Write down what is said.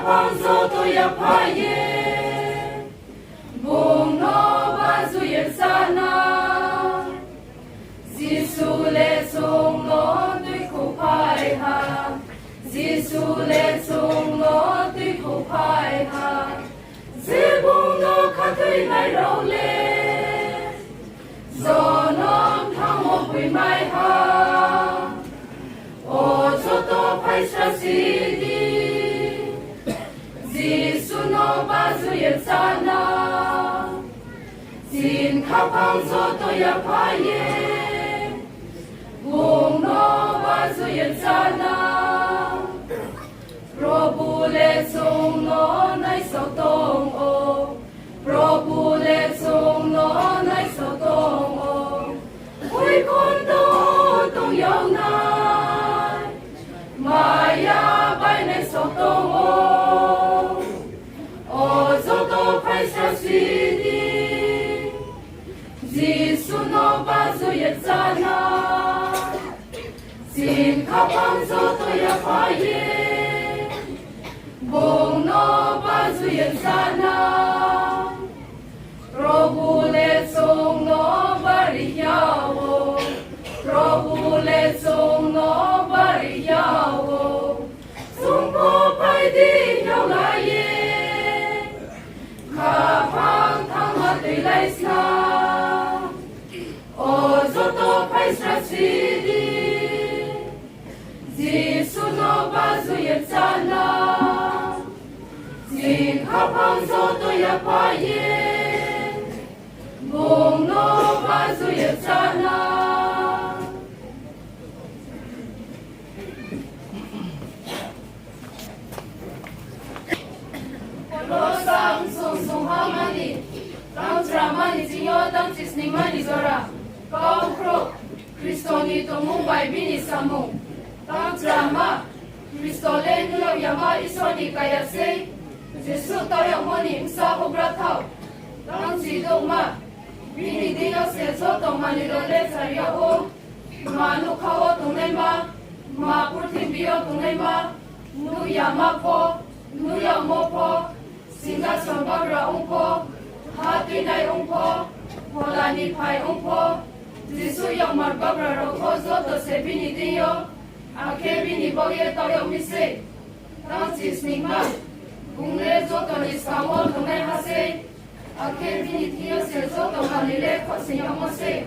khapang zo to ya phaye bung no ba zu ye sana Giêsu le sung no tui khu phai ha Giêsu le sung no tui khu phai ha Dễ bung no khát thui nai rau le Gió non thang một quỷ mai ha Ô cho to phai sa si đi Giêsu no ba zu ye sana Xin khắp hang gió to ya phai ye Bung no ba zu ye sana Prabhu le sung no nai sao tong o Prabhu le sung no nai sao tong o Ôi con to tong yau nai Maya bai nai sao tong o O zo to phai sa si đi Giêsu no ba zu ye sana Xin khắp hang gió to ya phai ye Bung no ba zu ye sana Prabhu le sung no ba ri yawo Prabhu le sung no ba ri yawo Sung po pai di yaw la ye Khắp hang thang ha tui lai sna O zo to phai sa si đi Giêsu no ba zu ye sana Xin khắp hang gió to ya phai ye Bung no ba zu ye sana Lo sang sung sung ha mani Tang tra mani zinyo tang cisning mani zora Kau kro Kristo ni to mung bai bini samung Tang tra ma Kristo le nulo yama iso ni kaya say Giêsu tao yang moni sa obra thao Tang chi do ma Bini dino se zo to mani lo le sa ya o Ma nu khawo tung nei ma Ma purthim bio tung nei ma Nu ya ma po Nu ya mo po Singa son babra ong po Ha tui nai ong po Hola ni phai ong po Giêsu yang mar babra ro ko zo to se bini dino Ake bini boye tao yang mi se Tang chi sning ma Bung le zo to ni sa mo tung nei ha se Ake bini tiyo se zo to ma ni le ko se yang mo se